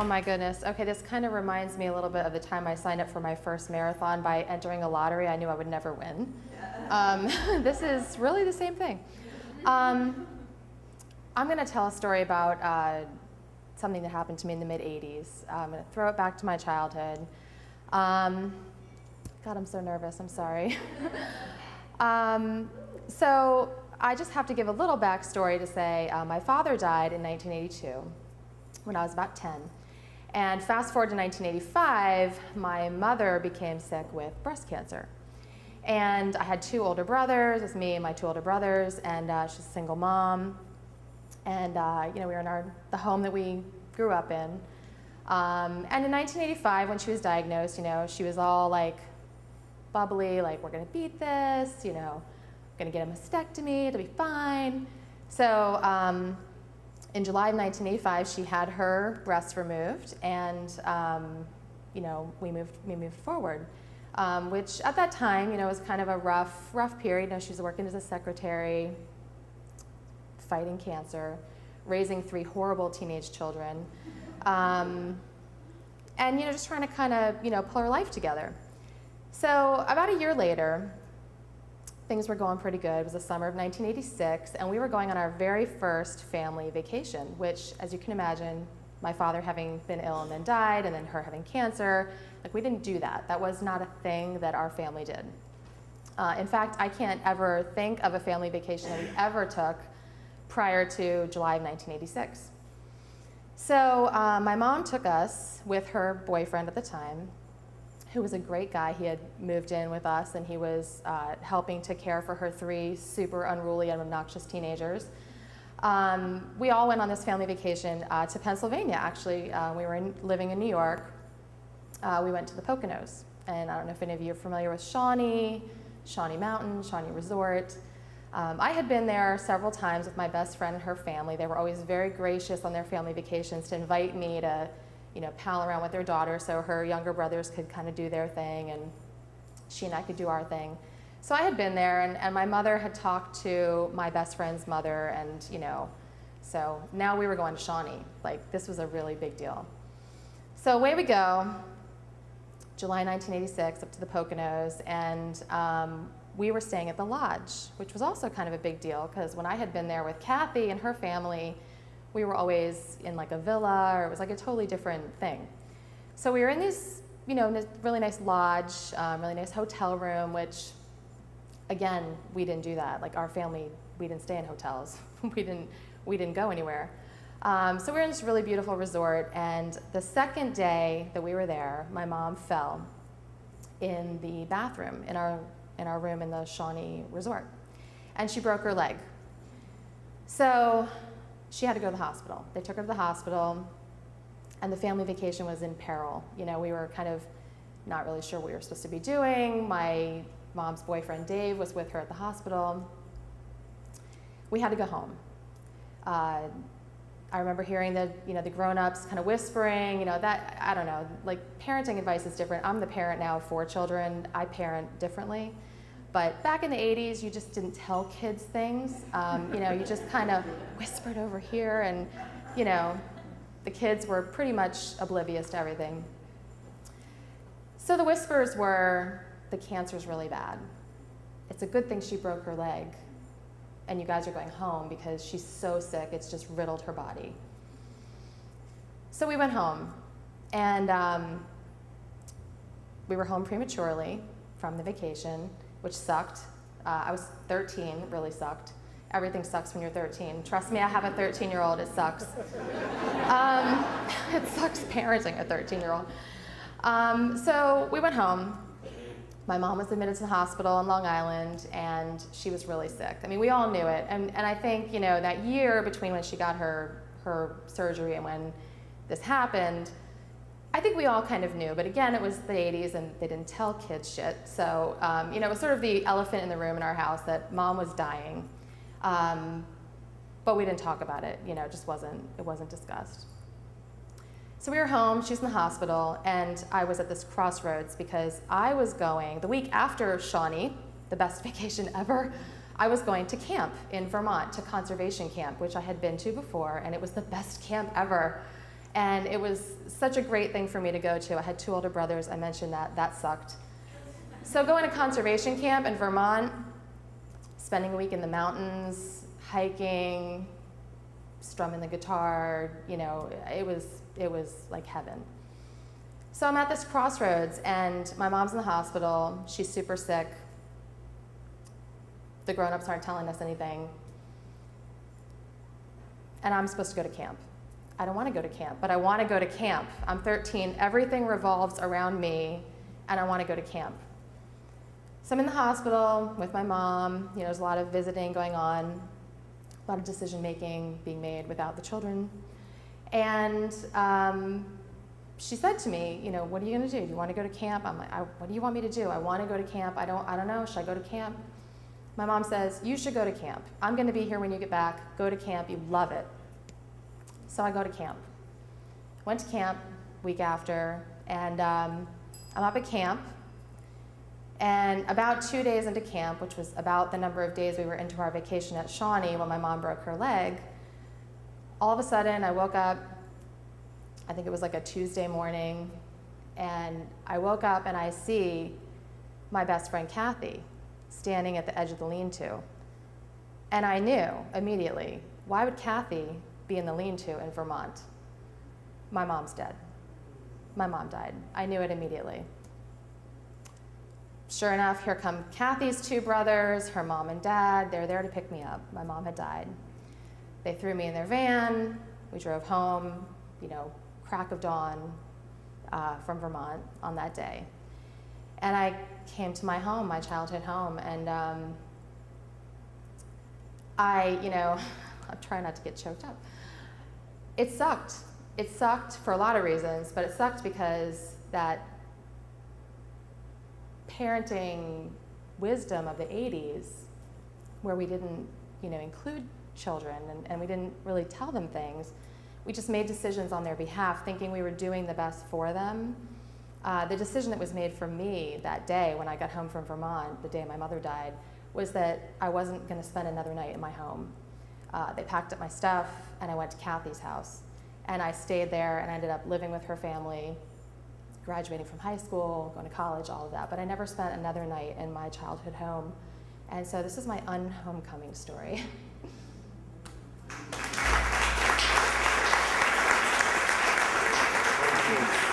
my goodness. Okay, this kind of reminds me a little bit of the time I signed up for my first marathon by entering a lottery. I knew I would never win. This is really the same thing. I'm going to tell a story about something that happened to me in the mid-'80s. I'm going to throw it back to my childhood. God, I'm so nervous. I'm sorry. So I just have to give a little backstory to say my father died in 1982 when I was about 10. And fast forward to 1985, my mother became sick with breast cancer. And I had two older brothers. It was me and my two older brothers, and she's a single mom. And we were in the home that we grew up in. And in 1985, when she was diagnosed, she was all like bubbly, like, we're gonna beat this, gonna get a mastectomy, it'll be fine. So in July of 1985, she had her breasts removed, and we moved forward, which at that time, was kind of a rough period. She was working as a secretary, fighting cancer, raising 3 horrible teenage children, and just trying to kind of pull her life together. So about a year later, things were going pretty good. It was the summer of 1986, and we were going on our very first family vacation, which, as you can imagine, my father having been ill and then died, and then her having cancer, we didn't do that. That was not a thing that our family did. In fact, I can't ever think of a family vacation that we ever took prior to July of 1986. So my mom took us with her boyfriend at the time, who was a great guy. He had moved in with us, and he was helping to care for her 3 super unruly and obnoxious teenagers. We all went on this family vacation to Pennsylvania, actually. We were living in New York. We went to the Poconos, and I don't know if any of you are familiar with Shawnee Mountain, Shawnee Resort. I had been there several times with my best friend and her family. They were always very gracious on their family vacations to invite me to pal around with their daughter so her younger brothers could kind of do their thing and she and I could do our thing. So I had been there, and my mother had talked to my best friend's mother, and so now we were going to Shawnee. This was a really big deal. So away we go, July 1986, up to the Poconos, and we were staying at the Lodge, which was also kind of a big deal, because when I had been there with Kathy and her family, we were always in a villa, or it was a totally different thing. So we were in this, this really nice lodge, really nice hotel room, which, again, we didn't do that. Our family, we didn't stay in hotels. we didn't go anywhere. So we were in this really beautiful resort, and the second day that we were there, my mom fell in the bathroom in our room in the Shawnee Resort, and she broke her leg. So she had to go to the hospital. They took her to the hospital, and the family vacation was in peril. We were kind of not really sure what we were supposed to be doing. My mom's boyfriend, Dave, was with her at the hospital. We had to go home. I remember hearing the grown-ups kind of whispering, that, I don't know, parenting advice is different. I'm the parent now of 4 children. I parent differently. But back in the 80s, you just didn't tell kids things. You just kind of whispered over here, and, the kids were pretty much oblivious to everything. So the whispers were, the cancer's really bad. It's a good thing she broke her leg, and you guys are going home because she's so sick, it's just riddled her body. So we went home, and we were home prematurely from the vacation, which sucked. I was 13, really sucked. Everything sucks when you're 13. Trust me, I have a 13-year-old, it sucks. It sucks parenting a 13-year-old. So we went home. My mom was admitted to the hospital in Long Island, and she was really sick. I mean, we all knew it. And I think, that year between when she got her surgery and when this happened, I think we all kind of knew, but again, it was the 80s and they didn't tell kids shit. So, it was sort of the elephant in the room in our house that mom was dying. But we didn't talk about it, it just wasn't discussed. So we were home, she's in the hospital, and I was at this crossroads because I was going, the week after Shawnee, the best vacation ever, I was going to camp in Vermont, to conservation camp, which I had been to before, and it was the best camp ever. And it was such a great thing for me to go to. I had 2 older brothers. I mentioned that. That sucked. So going to conservation camp in Vermont, spending a week in the mountains, hiking, strumming the guitar, you know, it was like heaven. So I'm at this crossroads, and my mom's in the hospital. She's super sick. The grown-ups aren't telling us anything. And I'm supposed to go to camp. I don't want to go to camp, but I want to go to camp. I'm 13. Everything revolves around me, and I want to go to camp. So I'm in the hospital with my mom. You know, there's a lot of visiting going on, a lot of decision-making being made without the children. And she said to me, you know, what are you going to do? Do you want to go to camp? I'm like, what do you want me to do? I want to go to camp. I don't know. Should I go to camp? My mom says, you should go to camp. I'm going to be here when you get back. Go to camp. You love it. So I go to camp. Went to camp week after, and I'm up at camp. And about 2 days into camp, which was about the number of days we were into our vacation at Shawnee when my mom broke her leg, all of a sudden I woke up, I think it was like a Tuesday morning, and I woke up and I see my best friend Kathy standing at the edge of the lean-to. And I knew immediately, why would Kathy be in the lean-to in Vermont? My mom's dead. My mom died. I knew it immediately. Sure enough, here come Kathy's 2 brothers, her mom and dad. They're there to pick me up. My mom had died. They threw me in their van. We drove home, you know, crack of dawn from Vermont on that day. And I came to my home, my childhood home, and you know, I'm trying not to get choked up. It sucked. It sucked for a lot of reasons, but it sucked because that parenting wisdom of the 80s, where we didn't, you know, include children and we didn't really tell them things, we just made decisions on their behalf, thinking we were doing the best for them. The decision that was made for me that day when I got home from Vermont, the day my mother died, was that I wasn't going to spend another night in my home. They packed up my stuff, and I went to Kathy's house. And I stayed there, and I ended up living with her family, graduating from high school, going to college, all of that. But I never spent another night in my childhood home. And so this is my unhomecoming story. Thank you.